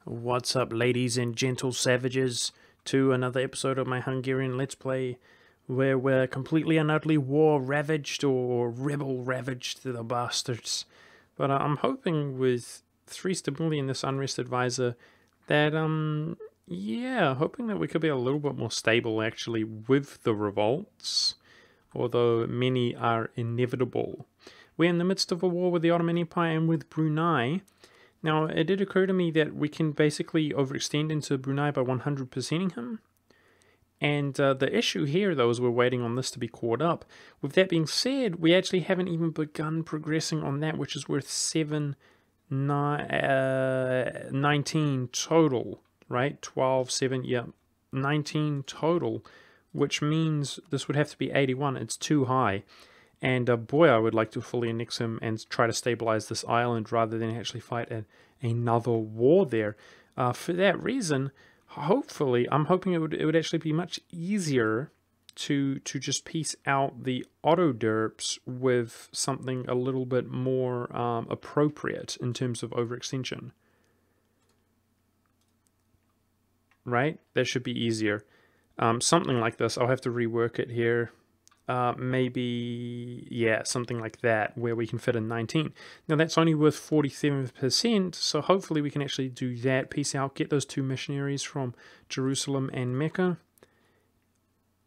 What's up, ladies and gentle savages, to another episode of my Hungarian Let's Play, where we're completely and utterly war-ravaged or rebel-ravaged, the bastards. But I'm hoping with 3 stability in this Unrest Advisor that, hoping that we could be a little bit more stable, actually, with the revolts, although many are inevitable. We're in the midst of a war with the Ottoman Empire and with Brunei. Now, it did occur to me that we can basically overextend into Brunei by 100%ing him. And the issue here, though, is we're waiting on this to be caught up. With that being said, we actually haven't even begun progressing on that, which is worth 19 total, right? 12, 7, yeah, 19 total, which means this would have to be 81. It's too high. And boy, I would like to fully annex him and try to stabilize this island rather than actually fight another war there. For that reason, hopefully, I'm hoping it would actually be much easier to just piece out the auto derps with something a little bit more appropriate in terms of overextension. Right? That should be easier. Something like this. I'll have to rework it here. Maybe, yeah, something like that, where we can fit in 19. Now, that's only worth 47%, so hopefully we can actually do that. Peace out, get those 2 missionaries from Jerusalem and Mecca.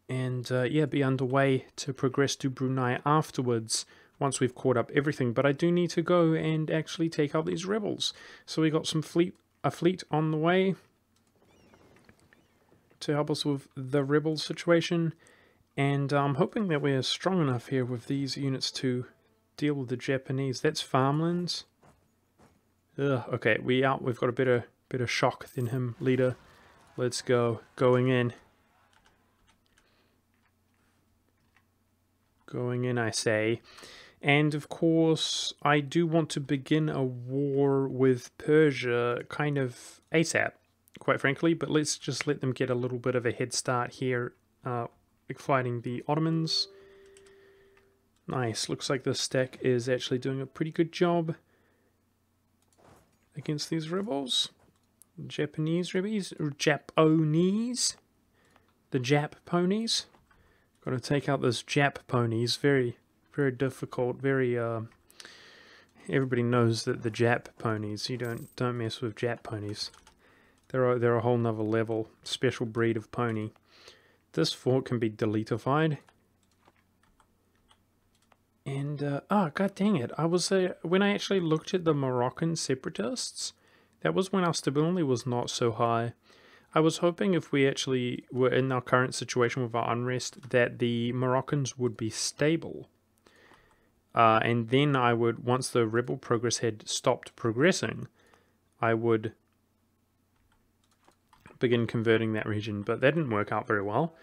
And, be underway to progress to Brunei afterwards, once we've caught up everything. But I do need to go and actually take out these rebels. So we got a fleet on the way to help us with the rebel situation. And I'm hoping that we're strong enough here with these units to deal with the Japanese. That's farmlands. Ugh, okay, we've got a better shock than him, leader. Let's go. Going in. Going in, I say. And of course, I do want to begin a war with Persia kind of ASAP, quite frankly. But let's just let them get a little bit of a head start here. Fighting the Ottomans. Nice. Looks like this stack is actually doing a pretty good job against these rebels. Japanese rebels. Japanese. The Jap ponies. Got to take out those Jap ponies. Very, very difficult. Very, everybody knows that the Jap ponies, you don't mess with Jap ponies. They're a whole nother level. Special breed of pony. This fort can be deletified. And, god dang it. When I actually looked at the Moroccan separatists, that was when our stability was not so high. I was hoping if we actually were in our current situation with our unrest, that the Moroccans would be stable. And then I would, once the rebel progress had stopped progressing, I would begin converting that region, but that didn't work out very well.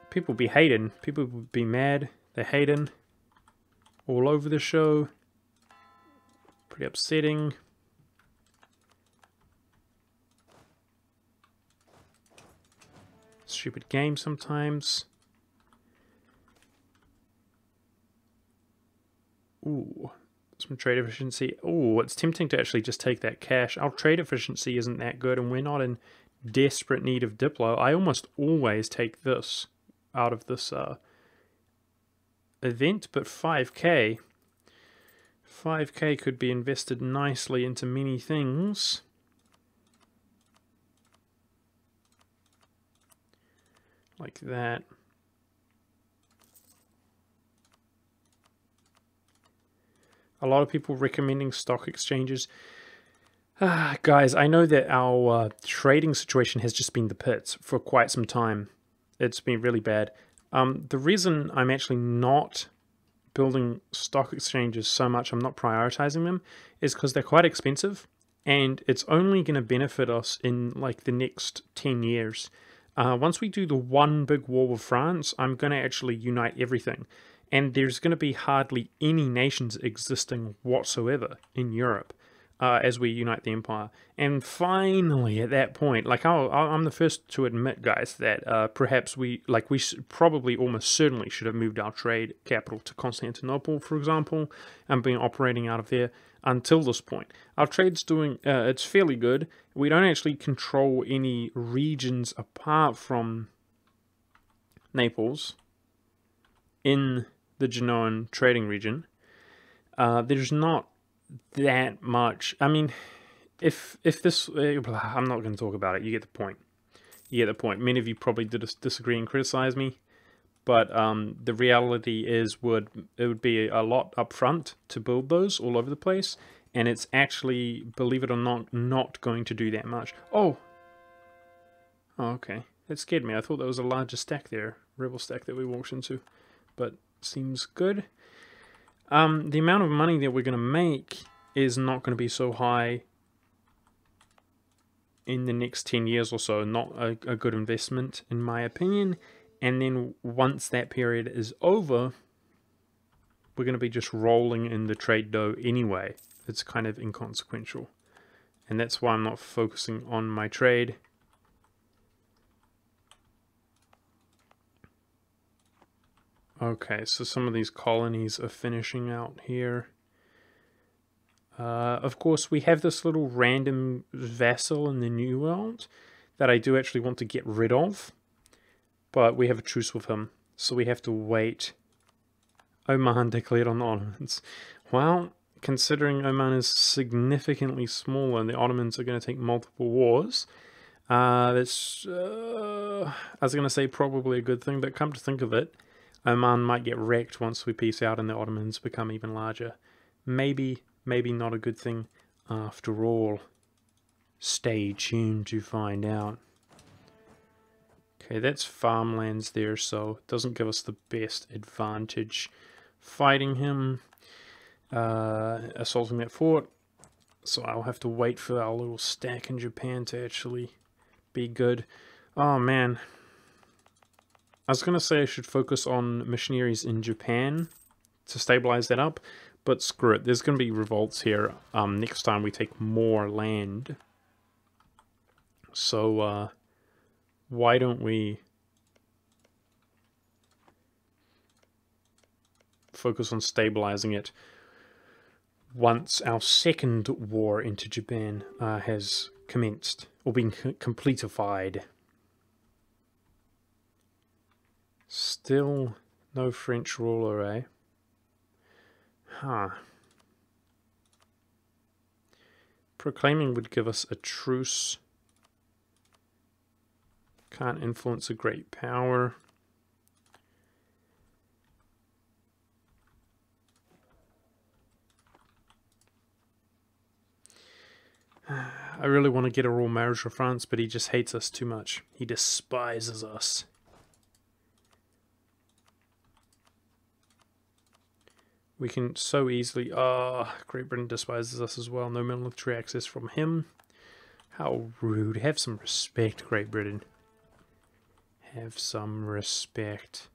People be hating, people would be mad, they're hating all over the show. Pretty upsetting. Stupid game sometimes. Ooh, some trade efficiency. Ooh, it's tempting to actually just take that cash. Our trade efficiency isn't that good, and we're not in desperate need of Diplo. I almost always take this out of this event, but 5k could be invested nicely into many things. Like that. A lot of people recommending stock exchanges. Guys, I know that our trading situation has just been the pits for quite some time. It's been really bad. The reason I'm actually not building stock exchanges so much, I'm not prioritizing them, is because they're quite expensive, and it's only going to benefit us in like the next 10 years. Once we do the one big war with France, I'm going to actually unite everything. And there's going to be hardly any nations existing whatsoever in Europe. As we unite the empire. And finally, at that point, like I'm the first to admit, guys, that perhaps we probably almost certainly should have moved our trade capital to Constantinople, for example, and been operating out of there. until this point. Our trade's doing, it's fairly good. We don't actually control any regions apart from Naples in the Genoan trading region. There's not that much. I mean, if this, I'm not going to talk about it. You get the point. You get the point. Many of you probably disagree and criticize me, but the reality is, it would be a lot upfront to build those all over the place, and it's actually, believe it or not going to do that much. Oh, okay. That scared me. I thought there was a larger stack there, rebel stack that we walked into, but seems good. The amount of money that we're going to make is not going to be so high in the next 10 years or so. Not a good investment, in my opinion. And then once that period is over, we're going to be just rolling in the trade dough anyway. It's kind of inconsequential. And that's why I'm not focusing on my trade. Okay, so some of these colonies are finishing out here. Of course, we have this little random vassal in the New World that I do actually want to get rid of. But we have a truce with him, so we have to wait. Oman declared on the Ottomans. Well, considering Oman is significantly smaller and the Ottomans are going to take multiple wars, that's, I was going to say probably a good thing, but come to think of it, Oman might get wrecked once we peace out and the Ottomans become even larger. Maybe not a good thing after all. Stay tuned to find out. Okay, that's farmlands there, so it doesn't give us the best advantage fighting him, assaulting that fort. So I'll have to wait for our little stack in Japan to actually be good. Oh man. I was going to say I should focus on missionaries in Japan to stabilize that up, but screw it. There's going to be revolts here next time we take more land. So, why don't we focus on stabilizing it once our second war into Japan has commenced, or been completified. Still no French ruler, eh? Huh. Proclaiming would give us a truce. Can't influence a great power. I really want to get a royal marriage for France, but he just hates us too much. He despises us. We can so easily... Great Britain despises us as well. No military access from him. How rude. Have some respect, Great Britain. Have some respect.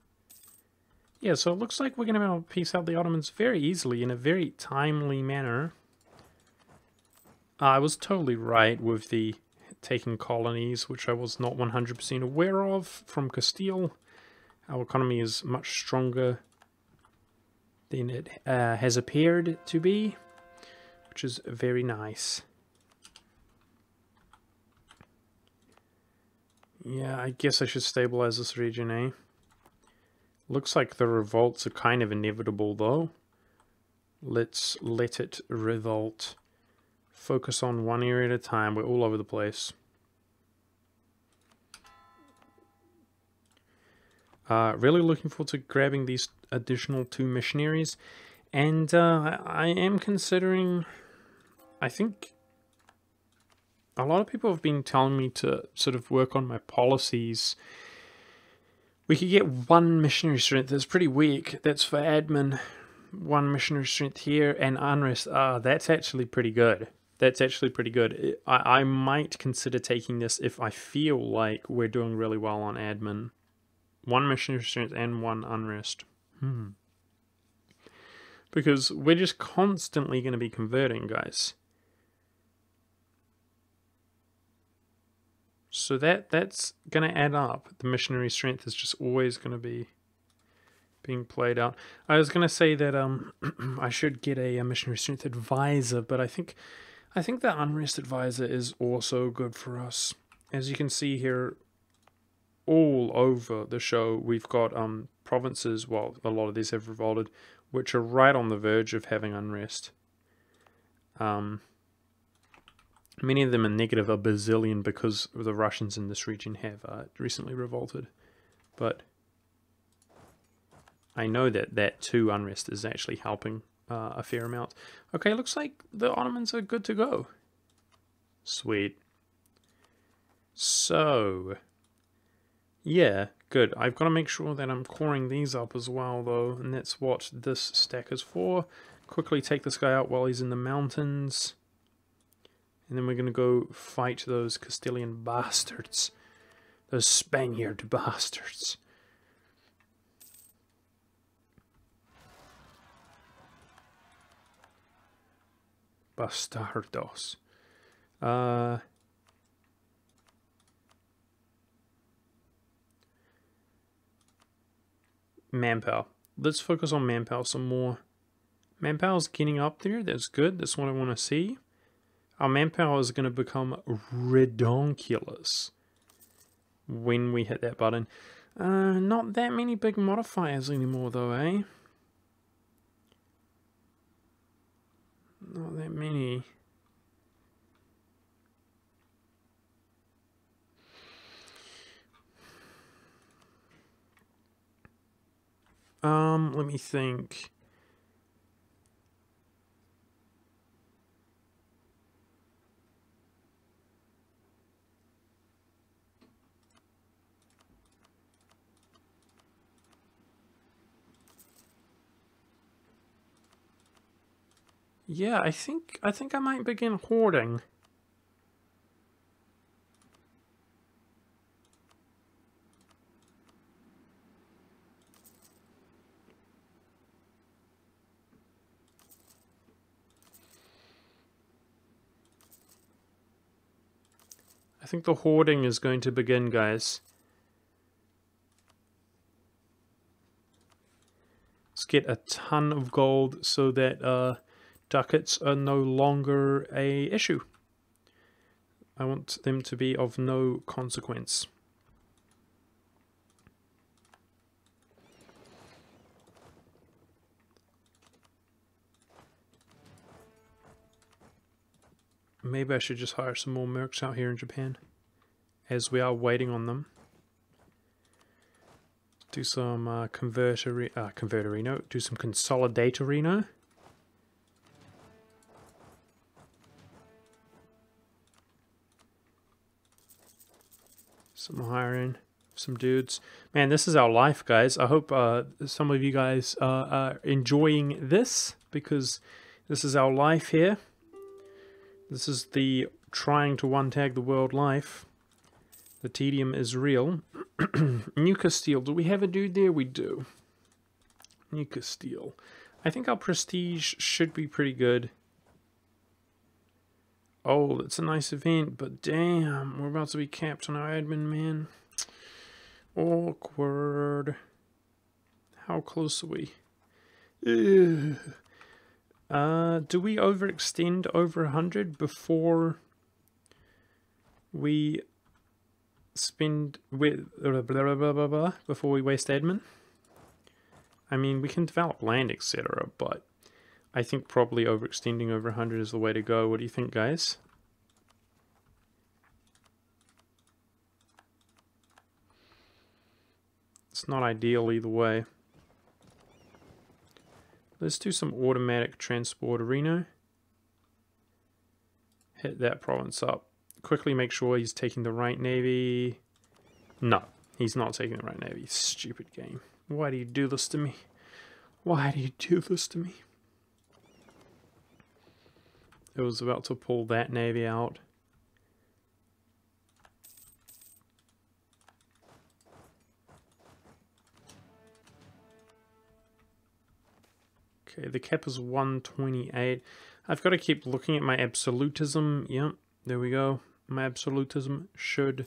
Yeah, so it looks like we're going to be able to peace out the Ottomans very easily in a very timely manner. I was totally right with the taking colonies, which I was not 100% aware of from Castile. Our economy is much stronger than it has appeared to be, which is very nice. Yeah, I guess I should stabilize this region, eh? Looks like the revolts are kind of inevitable, though. Let's let it revolt. Focus on one area at a time. We're all over the place. Really looking forward to grabbing these additional 2 missionaries. And I am considering... I think a lot of people have been telling me to sort of work on my policies. We could get 1 missionary strength. That's pretty weak. That's for admin. 1 missionary strength here and unrest. That's actually pretty good. That's actually pretty good. I might consider taking this if I feel like we're doing really well on admin. 1 missionary strength and 1 unrest. Because we're just constantly going to be converting, guys. So that's going to add up. The missionary strength is just always going to be being played out. I was gonna say that I should get a missionary strength advisor, but I think that unrest advisor is also good for us. As you can see here, all over the show, we've got provinces. Well, a lot of these have revolted, which are right on the verge of having unrest. Many of them are negative a bazillion because the Russians in this region have recently revolted. But I know that 2 unrest is actually helping a fair amount. Okay, looks like the Ottomans are good to go. Sweet. So, yeah, good. I've got to make sure that I'm coring these up as well, though, and that's what this stack is for. Quickly take this guy out while he's in the mountains. And then we're going to go fight those Castilian bastards. Those Spaniard bastards. Bastardos. Manpower. Let's focus on manpower some more. Manpower's getting up there. That's good. That's what I want to see. Our manpower is going to become redonkulous when we hit that button. Not that many big modifiers anymore, though, eh? Not that many. Let me think. Yeah, I think I might begin hoarding. I think the hoarding is going to begin, guys. Let's get a ton of gold so that ducats are no longer a issue. I want them to be of no consequence. Maybe I should just hire some more mercs out here in Japan, as we are waiting on them. Do some converterino, do some consolidatorino. Some hiring, some dudes. Man, this is our life, guys. I hope some of you guys are enjoying this, because this is our life here. This is the trying to one-tag the world life. The tedium is real. New Castile. Do we have a dude there? We do. New Castile. I think our prestige should be pretty good. Oh, it's a nice event, but damn, we're about to be capped on our admin, man. Awkward. How close are we? Ugh. Do we overextend over 100 before we spend before we waste admin? I mean, we can develop land, etc., but I think probably overextending over 100 is the way to go. What do you think, guys? It's not ideal either way. Let's do some automatic transport arena. Hit that province up. Quickly make sure he's taking the right navy. No, he's not taking the right navy. Stupid game. Why do you do this to me? Why do you do this to me? It was about to pull that navy out. Okay, the cap is 128. I've got to keep looking at my absolutism. Yep, there we go. My absolutism should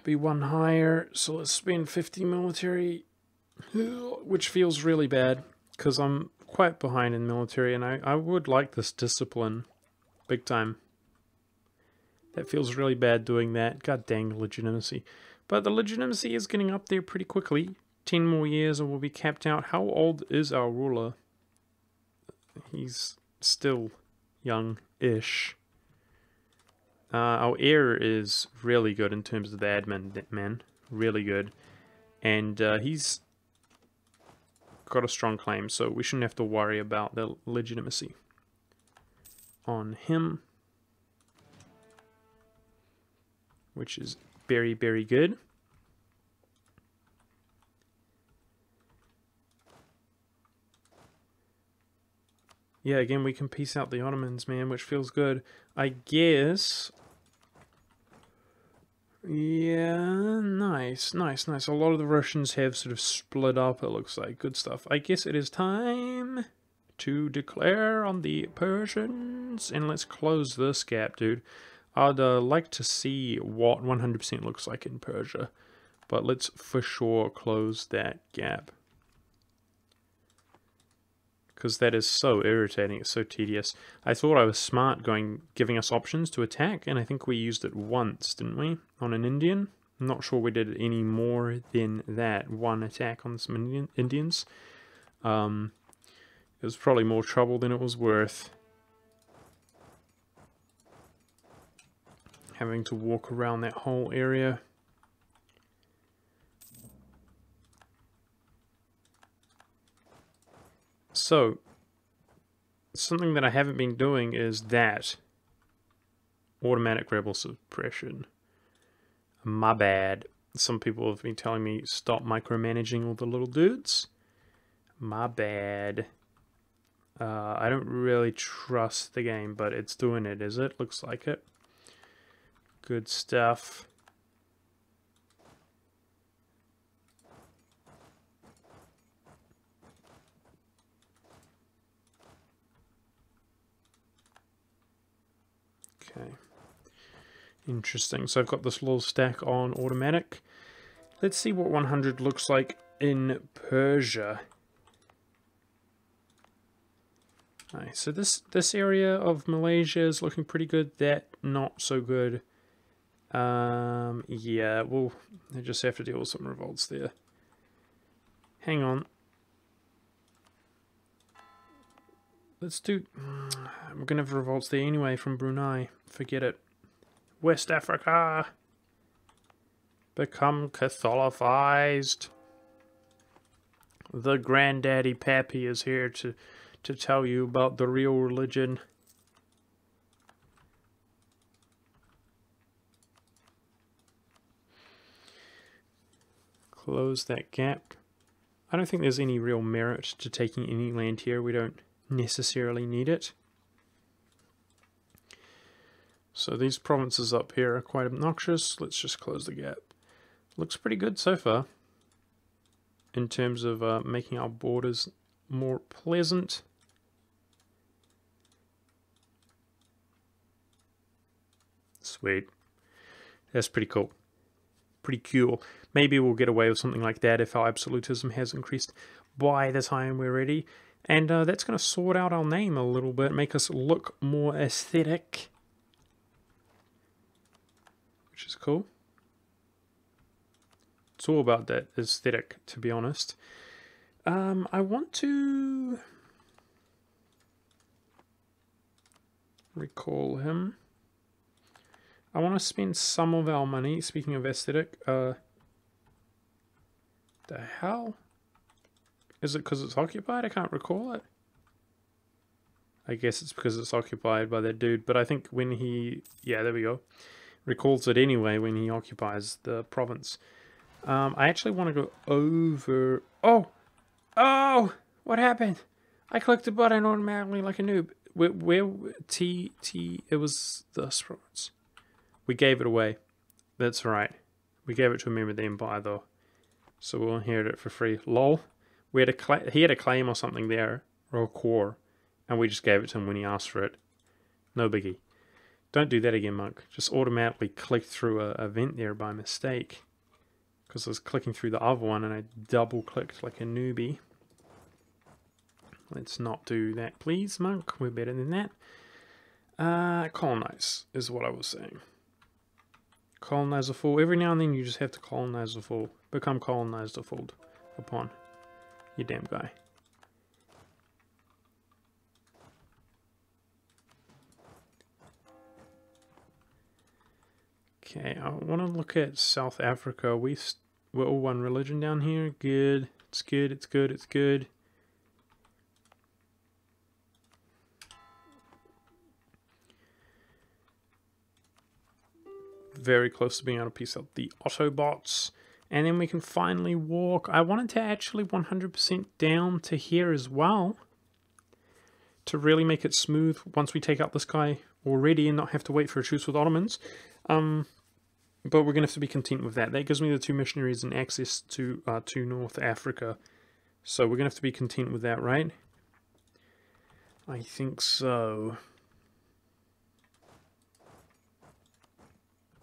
Be one higher, so let's spend 50 military, which feels really bad, because I'm quite behind in military, and I would like this discipline, big time. That feels really bad doing that. God dang legitimacy. But the legitimacy is getting up there pretty quickly. 10 more years and we'll be capped out. How old is our ruler? He's still young-ish. Our heir is really good in terms of the admin, man. Really good. And he's got a strong claim, so we shouldn't have to worry about the legitimacy on him. Which is very, very good. Yeah, again, we can piece out the Ottomans, man, which feels good. I guess... Yeah, nice. A lot of the Russians have sort of split up, it looks like. Good stuff. I guess it is time to declare on the Persians. And let's close this gap, dude. I'd like to see what 100% looks like in Persia, but let's for sure close that gap. Because that is so irritating, it's so tedious. I thought I was smart giving us options to attack, and I think we used it once, didn't we? On an Indian? I'm not sure we did any more than that. One attack on some Indians. It was probably more trouble than it was worth. Having to walk around that whole area. So, something that I haven't been doing is that. Automatic rebel suppression. My bad. Some people have been telling me stop micromanaging all the little dudes. My bad. I don't really trust the game, but it's doing it, is it? Looks like it. Good stuff. Okay. Interesting. So I've got this little stack on automatic. Let's see what 100 looks like in Persia. Nice. So this area of Malaysia is looking pretty good. That not so good. Yeah, we'll just have to deal with some revolts there. Hang on. Let's do... We're going to have revolts there anyway from Brunei. Forget it. West Africa! Become Catholicized. The Granddaddy Pappy is here to tell you about the real religion. Close that gap. I don't think there's any real merit to taking any land here. We don't necessarily need it. So these provinces up here are quite obnoxious. Let's just close the gap. Looks pretty good so far in terms of making our borders more pleasant. Sweet. That's pretty cool. Pretty cool. Maybe we'll get away with something like that if our absolutism has increased by the time we're ready. And that's going to sort out our name a little bit, make us look more aesthetic. Which is cool. It's all about that aesthetic, to be honest. I want to recall him. I want to spend some of our money, speaking of aesthetic, the hell? Is it because it's occupied? I can't recall it. I guess it's because it's occupied by that dude, but I think when he... Yeah, there we go. Recalls it anyway when he occupies the province. I actually want to go over... Oh! Oh! What happened? I clicked the button automatically like a noob. Where it was this province. We gave it away. That's right. We gave it to a member of the Empire, though. So we'll inherit it for free. Lol. He had a claim or something there, or a core, and we just gave it to him when he asked for it. No biggie. Don't do that again, monk. Just automatically click through a event there by mistake. Because I was clicking through the other one and I double clicked like a newbie. Let's not do that, please, monk. We're better than that. Colonize is what I was saying. Colonize a fool. Every now and then you just have to colonize a fool. Become colonized or fooled upon. You damn guy. Okay, I want to look at South Africa. We're all one religion down here. Good. It's good. It's good. It's good. Very close to being able to piece out the Autobots. And then we can finally walk. I wanted to actually 100% down to here as well. To really make it smooth once we take out this guy already and not have to wait for a truce with Ottomans. But we're going to have to be content with that. That gives me the 2 missionaries and access to North Africa. So we're going to have to be content with that, right? I think so.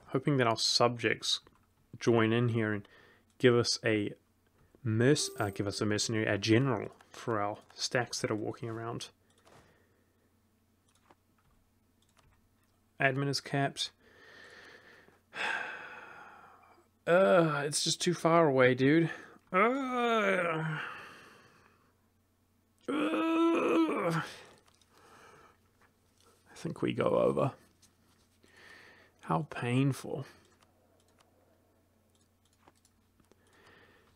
Hoping that our subjects join in here and give us a mercenary, a general for our stacks that are walking around. Admin is capped. It's just too far away, dude. I think we go over. How painful.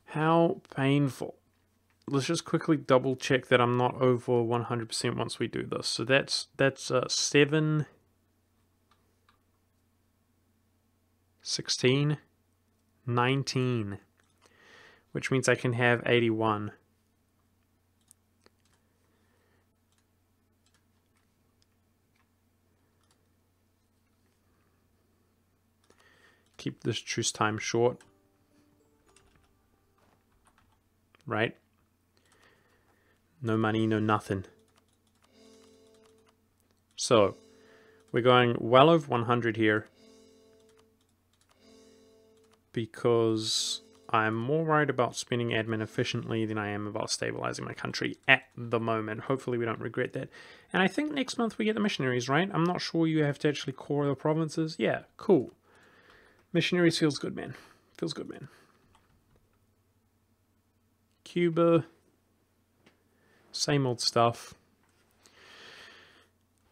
How painful. Let's just quickly double check that I'm not over 100% once we do this. So that's 7, 16, 19, which means I can have 81. Keep this truce time short. Right? No money, no nothing. So, we're going well over 100 here. Because I'm more worried about spending admin efficiently than I am about stabilizing my country at the moment. Hopefully we don't regret that. And I think next month we get the missionaries, right? I'm not sure you have to actually core the provinces. Yeah, cool. Missionaries feels good, man. Feels good, man. Cuba. Same old stuff.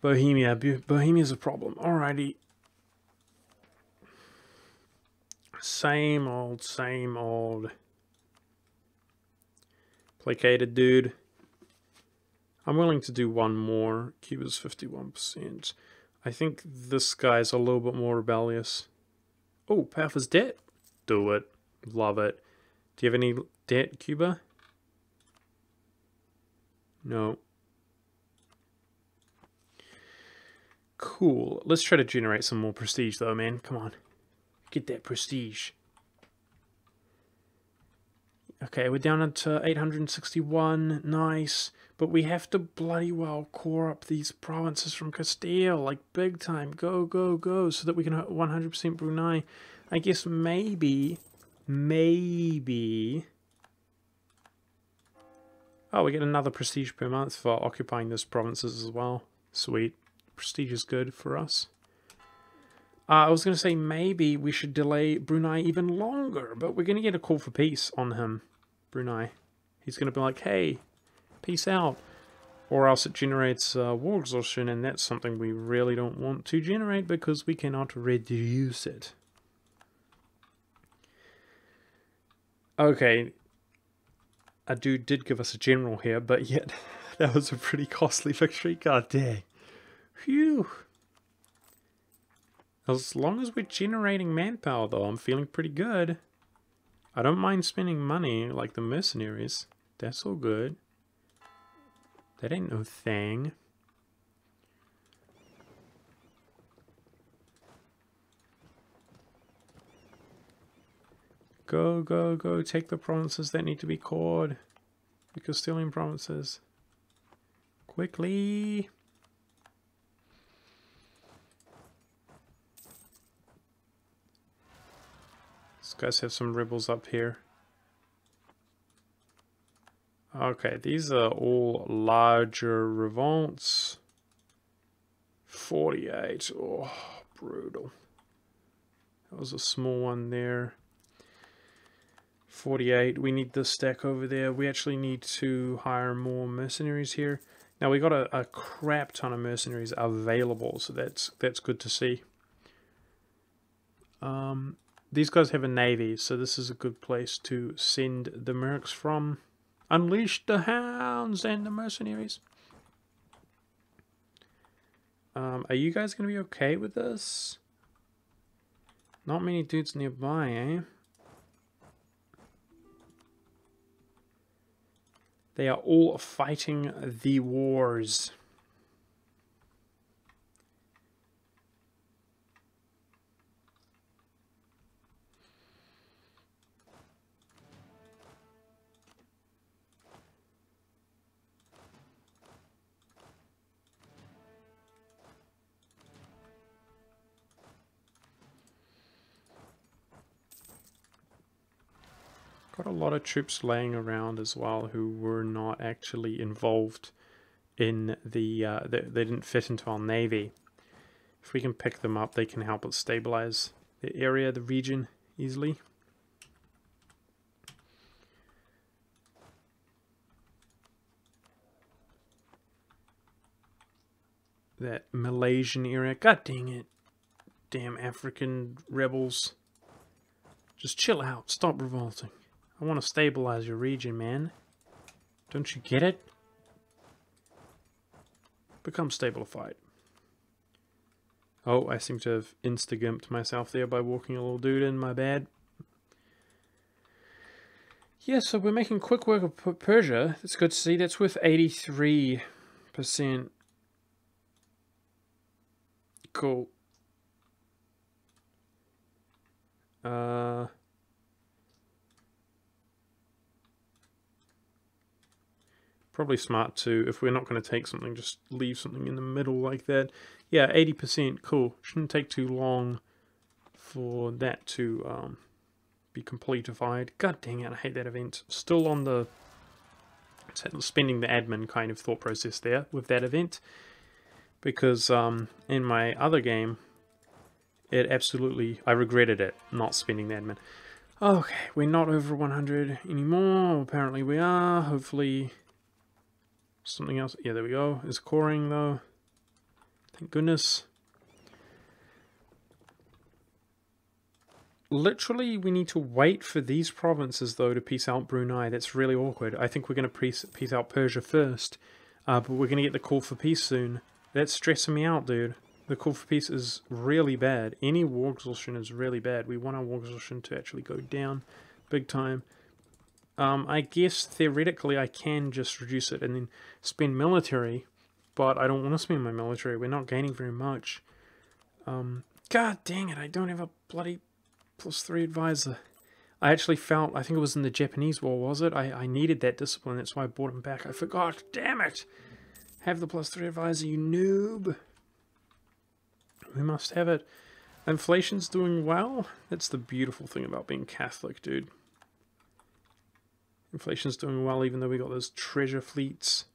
Bohemia. Bohemia's a problem. Alrighty. Same old, same old. Placated dude. I'm willing to do one more. Cuba's 51%. I think this guy's a little bit more rebellious. Oh, path is debt. Do it. Love it. Do you have any debt, Cuba? No. Cool. Let's try to generate some more prestige though, man. Come on. Get that prestige. Okay, we're down to 861. Nice. But we have to bloody well core up these provinces from Castile. Like, big time. Go, go, go. So that we can 100% Brunei. I guess maybe... Oh, we get another prestige per month for occupying those provinces as well. Sweet. Prestige is good for us. I was going to say maybe we should delay Brunei even longer, but we're going to get a call for peace on him, Brunei. He's going to be like, hey, peace out. Or else it generates war exhaustion, and that's something we really don't want to generate because we cannot reduce it. Okay, a dude did give us a general here, but yet that was a pretty costly victory. God dang. Phew. As long as we're generating manpower, though, I'm feeling pretty good. I don't mind spending money like the mercenaries. That's all good. That ain't no thing. Go, go, go. Take the provinces that need to be cored. The Castilian provinces. Quickly. These guys have some rebels up here. Okay, these are all larger revolts. 48. Oh, brutal. That was a small one there. 48. We need this stack over there. We actually need to hire more mercenaries here. Now we got a crap ton of mercenaries available, so that's good to see. These guys have a navy, so this is a good place to send the mercs from. Unleash the hounds and the mercenaries. Are you guys going to be okay with this? Not many dudes nearby, eh? They are all fighting the wars. Got a lot of troops laying around as well who were not actually involved in the... they didn't fit into our navy. If we can pick them up, they can help us stabilize the area, the region, easily. That Malaysian area. God dang it. Damn African rebels. Just chill out. Stop revolting. I want to stabilize your region, man. Don't you get it? Become stabilified. Oh, I seem to have insta-gimped myself there by walking a little dude in. My bad. Yeah, so we're making quick work of Persia. That's good to see. That's with 83%. Cool. Probably smart to, if we're not going to take something, just leave something in the middle like that. Yeah, 80%, cool. Shouldn't take too long for that to be completified. God dang it, I hate that event. Still on the spending the admin kind of thought process there with that event. Because in my other game, it absolutely, I regretted it, not spending the admin. Okay, we're not over 100 anymore. Apparently we are. Hopefully something else. Yeah, there we go. Is coring though. Thank goodness. Literally, we need to wait for these provinces though to peace out Brunei. That's really awkward. I think we're going to peace out Persia first. But we're going to get the call for peace soon. That's stressing me out, dude. The call for peace is really bad. Any war exhaustion is really bad. We want our war exhaustion to actually go down big time. I guess theoretically I can just reduce it and then spend military, but I don't want to spend my military. We're not gaining very much. God dang it, I don't have a bloody +3 advisor. I actually felt, I think it was in the Japanese war, was it? I needed that discipline, that's why I brought him back. I forgot, damn it! Have the +3 advisor, you noob! We must have it. Inflation's doing well. That's the beautiful thing about being Catholic, dude. Inflation's doing well, even though we got those treasure fleets.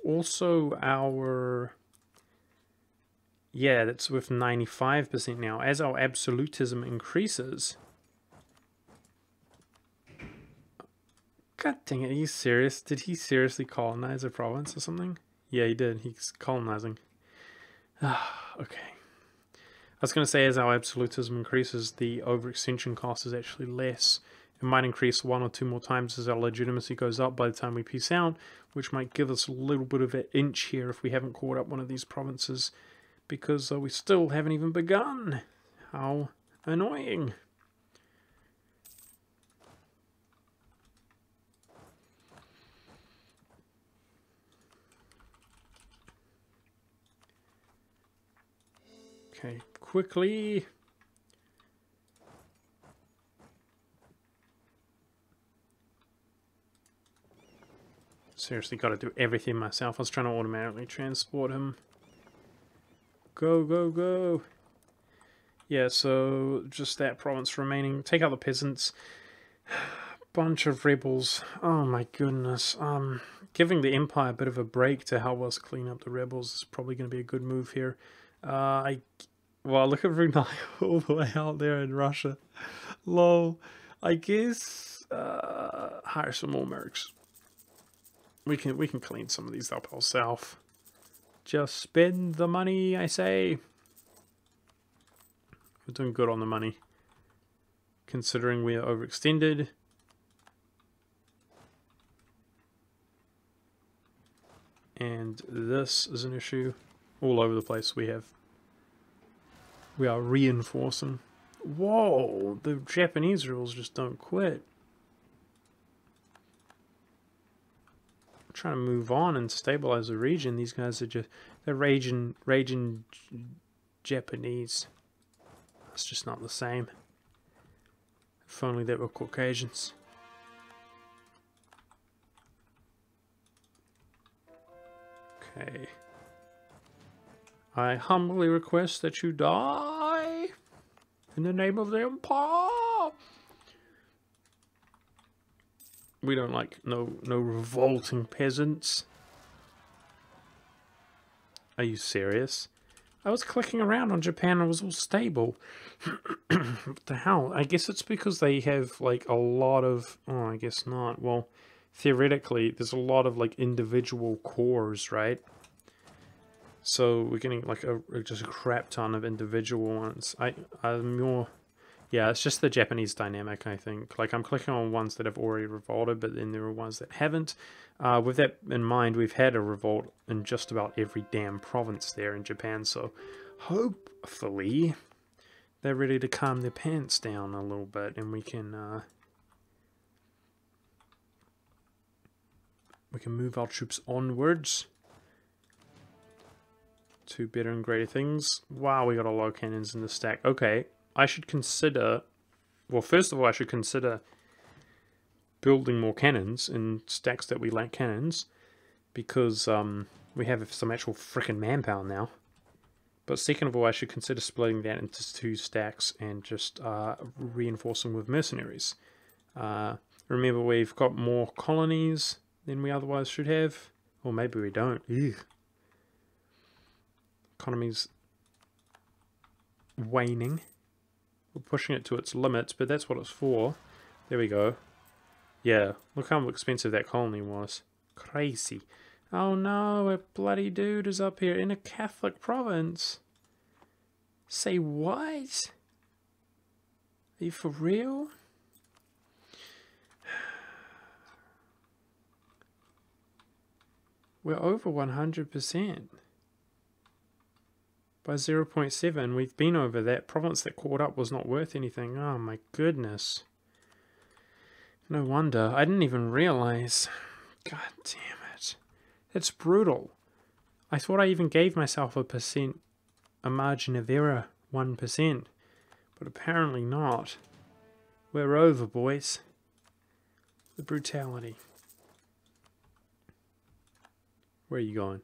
Also our... Yeah, that's with 95% now. As our absolutism increases... God dang it, are you serious? Did he seriously colonize a province or something? Yeah, he did. He's colonizing. Okay. I was going to say, as our absolutism increases, the overextension cost is actually less. It might increase 1 or 2 more times as our legitimacy goes up by the time we peace out, which might give us a little bit of an inch here if we haven't caught up one of these provinces, because we still haven't even begun. How annoying. Okay, quickly. Seriously, got to do everything myself. I was trying to automatically transport him. Go, go, go. Yeah, so just that province remaining. Take out the peasants. Bunch of rebels. Oh my goodness. Giving the Empire a bit of a break to help us clean up the rebels is probably going to be a good move here. Well, look at Brunei all the way out there in Russia. Lol. I guess hire some more mercs. We can clean some of these up ourselves. Just spend the money, I say. We're doing good on the money, considering we are overextended. And this is an issue all over the place. We are reinforcing. Whoa, the Japanese rules just don't quit. I'm trying to move on and stabilize the region. These guys are just, they're raging Japanese. It's just not the same. If only they were Caucasians. Okay. I humbly request that you die in the name of the Empire. We don't like no revolting peasants. Are you serious? I was clicking around on Japan and it was all stable. What the hell? I guess it's because they have like a lot of... Oh, I guess not. Well, theoretically, there's a lot of like individual cores, right? So we're getting like just a crap ton of individual ones. I'm more... Yeah, it's just the Japanese dynamic, I think. Like, I'm clicking on ones that have already revolted, but then there are ones that haven't. With that in mind, we've had a revolt in just about every damn province there in Japan, so hopefully they're ready to calm their pants down a little bit, and we can move our troops onwards to better and greater things. Wow, we got a lot of cannons in the stack. Okay. I should consider, well, first of all, I should consider building more cannons in stacks that we lack cannons, because we have some actual frickin' manpower now. But second of all, I should consider splitting that into 2 stacks and just reinforcing with mercenaries. Remember, we've got more colonies than we otherwise should have. Or maybe we don't. Ew. Economy's waning. We're pushing it to its limits, but that's what it's for. There we go. Yeah, look how expensive that colony was. Crazy. Oh no, a bloody dude is up here in a Catholic province. Say what? Are you for real? We're over 100%. By 0.7, we've been over that. Province that caught up was not worth anything. Oh my goodness. No wonder. I didn't even realize. God damn it. It's brutal. I thought I even gave myself a margin of error, 1%. But apparently not. We're over, boys. The brutality. Where are you going?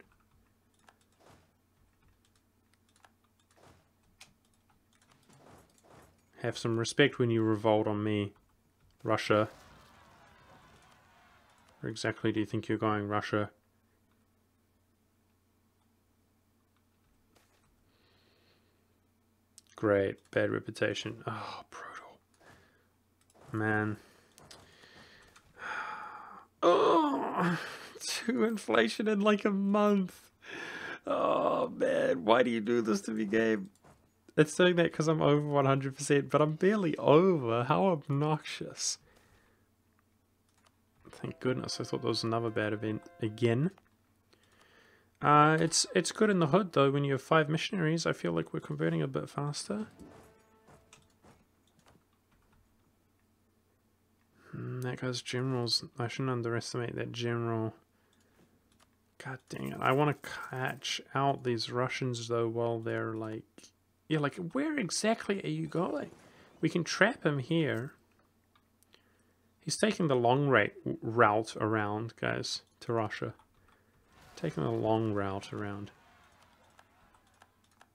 Have some respect when you revolt on me, Russia. Where exactly do you think you're going, Russia? Great. Bad reputation. Oh, brutal. Man. Oh, 2 inflation in like a month. Oh, man. Why do you do this to me, game? It's doing that because I'm over 100%, but I'm barely over. How obnoxious. Thank goodness. I thought there was another bad event again. It's good in the hood, though. When you have 5 missionaries, I feel like we're converting a bit faster. That guy's generals. I shouldn't underestimate that general. God dang it. I want to catch out these Russians, though, while they're like... Yeah, like, where exactly are you going? We can trap him here. He's taking the long route around, guys, to Russia. Taking the long route around.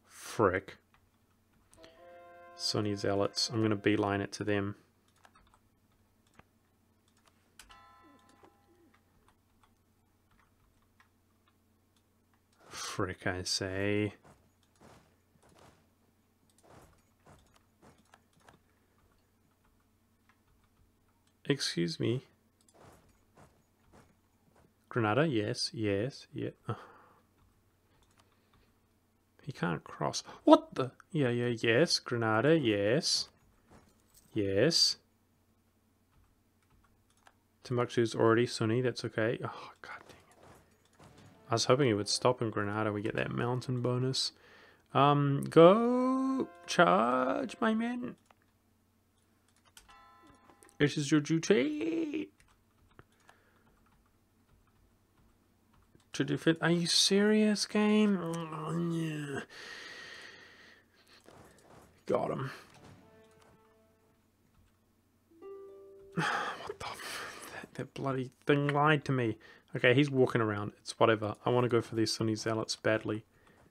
Frick. Sunni Zealots. I'm going to beeline it to them. Frick, I say. Excuse me. Granada, yes, yes, yeah. He can't cross. What the? Yeah, yes. Granada, yes. Yes. Timbuktu's already Sunni, that's okay. Oh, god dang it. I was hoping it would stop in Granada. We get that mountain bonus. Go charge, my men. This is your duty. To defend. Are you serious, game? Oh, yeah. Got him. What the? That bloody thing lied to me. Okay, he's walking around. It's whatever. I want to go for these Sunni Zealots badly.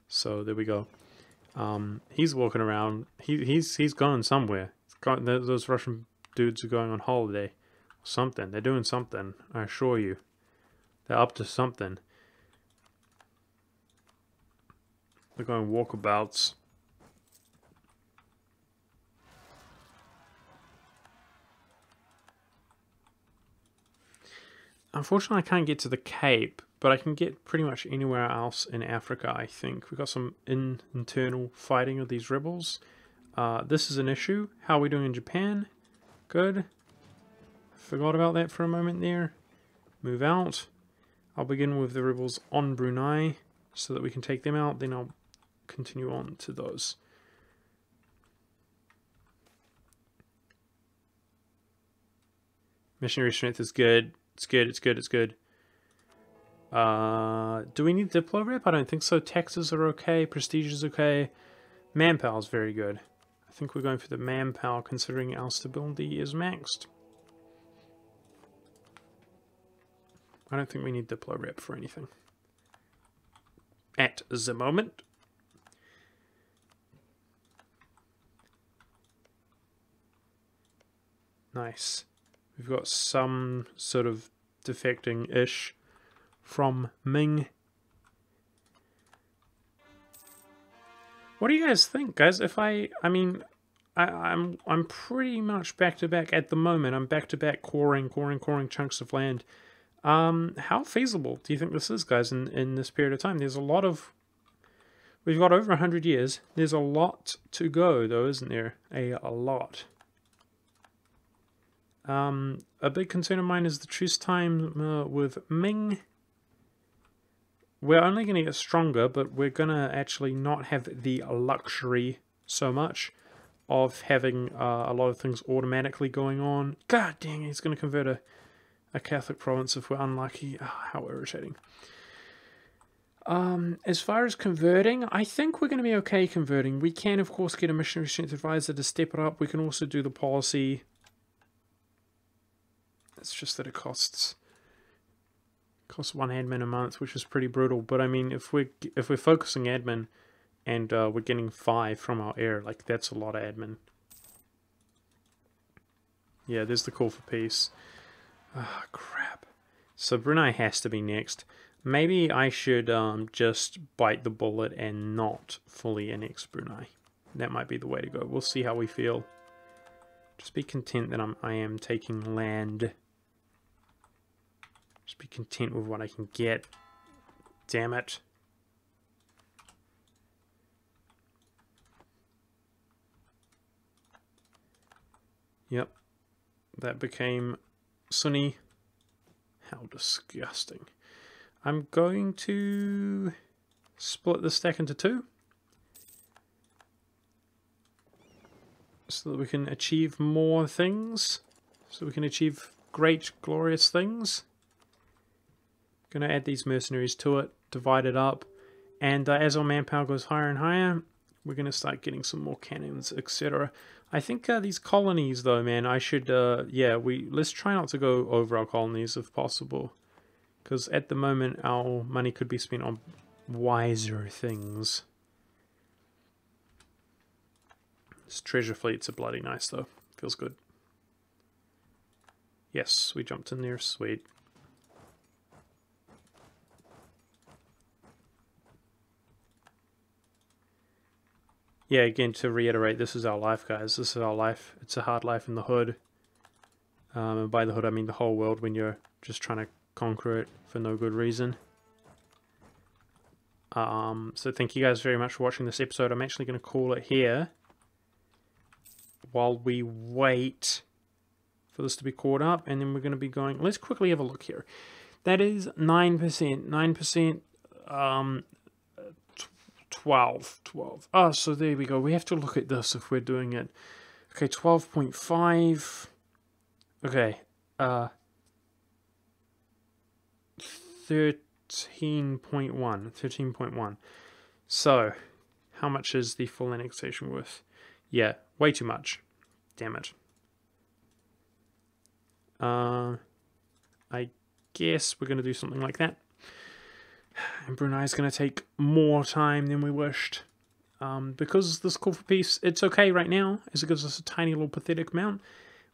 So there we go. He's walking around. He's going somewhere. Those Russian dudes are going on holiday. Something. They're doing something. I assure you. They're up to something. They're going walkabouts. Unfortunately, I can't get to the Cape, but I can get pretty much anywhere else in Africa, I think. We've got some internal fighting of these rebels. This is an issue. How are we doing in Japan? Good. Forgot about that for a moment there. Move out. I'll begin with the rebels on Brunei so that we can take them out. Then I'll continue on to those. Missionary strength is good. It's good, it's good, it's good. Do we need Diplo Rep? I don't think so. Taxes are okay. Prestige is okay. Manpower is very good. I think we're going for the manpower considering our stability is maxed. I don't think we need Diplo Rep for anything. At the moment. Nice. We've got some sort of defecting-ish from Ming. What do you guys think, guys? If I'm pretty much back to back at the moment. I'm back to back coring chunks of land. How feasible do you think this is, guys? In this period of time, there's a lot of. We've got over 100 years. There's a lot to go, though, isn't there? A lot. A big concern of mine is the truce time with Ming. We're only going to get stronger, but we're going to actually not have the luxury so much of having a lot of things automatically going on. God dang it, he's going to convert a Catholic province if we're unlucky. Oh, how irritating. As far as converting, I think we're going to be okay converting. We can, of course, get a missionary strength advisor to step it up. We can also do the policy. It's just that it costs one admin a month, which is pretty brutal. But I mean, if we're focusing admin and we're getting 5 from our heir, like that's a lot of admin. Yeah, there's the call for peace. Ah, crap. So Brunei has to be next. Maybe I should just bite the bullet and not fully annex Brunei. That might be the way to go. We'll see how we feel. Just be content that I am taking land. Just be content with what I can get. Damn it. Yep. That became Sunni. How disgusting. I'm going to split the stack into 2. So that we can achieve more things. So we can achieve great, glorious things. Going to add these mercenaries to it, divide it up, and as our manpower goes higher and higher, We're going to start getting some more cannons, etc. I think these colonies, though, man, I should, let's try not to go over our colonies if possible. Because at the moment, our money could be spent on wiser things. This treasure fleets are bloody nice, though. Feels good. Yes, we jumped in there. Sweet. Yeah, again, to reiterate, this is our life, guys. This is our life. It's a hard life in the hood. And by the hood, I mean the whole world when you're just trying to conquer it for no good reason. So thank you guys very much for watching this episode. I'm actually going to call it here while we wait for this to be caught up, and then we're going to be going. Let's quickly have a look here. That is 9%. 9%. 12. Oh, so there we go. We have to look at this if we're doing it. Okay, 12.5. Okay. 13.1. So, how much is the full annexation worth? Yeah, way too much. Damn it. I guess we're going to do something like that. And Brunei is going to take more time than we wished. Because this call for peace, it's okay right now, as it gives us a tiny little pathetic amount.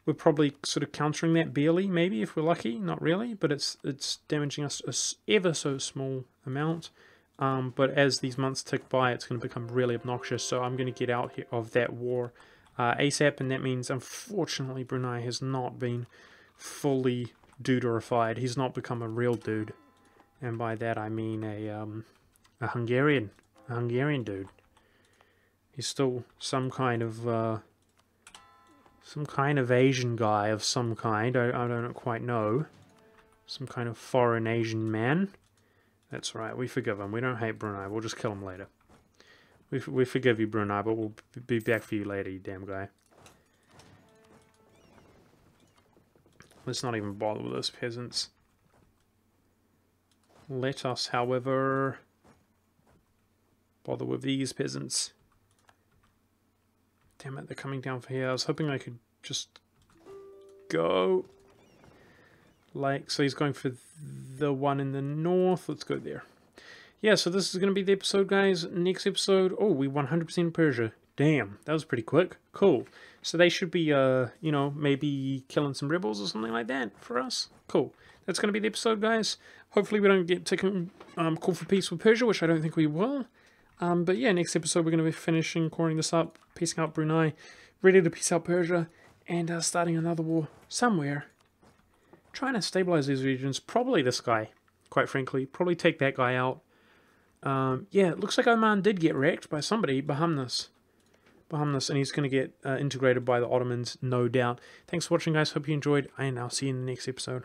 We're probably sort of countering that barely, maybe, if we're lucky. Not really, but it's damaging us a ever so small amount. But as these months tick by, it's going to become really obnoxious. So I'm going to get out of that war ASAP, and that means, unfortunately, Brunei has not been fully duderified. He's not become a real dude. And by that I mean a Hungarian dude. He's still some kind of Asian guy of some kind. I don't quite know. Some kind of foreign Asian man. That's right. We forgive him. We don't hate Brunei. We'll just kill him later. We forgive you, Brunei, but we'll be back for you later, you damn guy. Let's not even bother with those peasants. Let us, however, bother with these peasants. Damn it, they're coming down for here. I was hoping I could just go. Like, so he's going for the one in the north. Let's go there. Yeah, so this is going to be the episode, guys. Next episode, oh, we 100% Persia. Damn, that was pretty quick. Cool. So they should be, you know, maybe killing some rebels or something like that for us. Cool. That's going to be the episode, guys. Hopefully we don't get taken call for peace with Persia, which I don't think we will. But yeah, next episode we're going to be finishing, coring this up, peacing out Brunei, ready to peace out Persia, and starting another war somewhere. Trying to stabilize these regions. Probably this guy, quite frankly. Probably take that guy out. Yeah, it looks like Oman did get wrecked by somebody, Bahamnas, and he's going to get integrated by the Ottomans, no doubt. Thanks for watching, guys. Hope you enjoyed, and I'll see you in the next episode.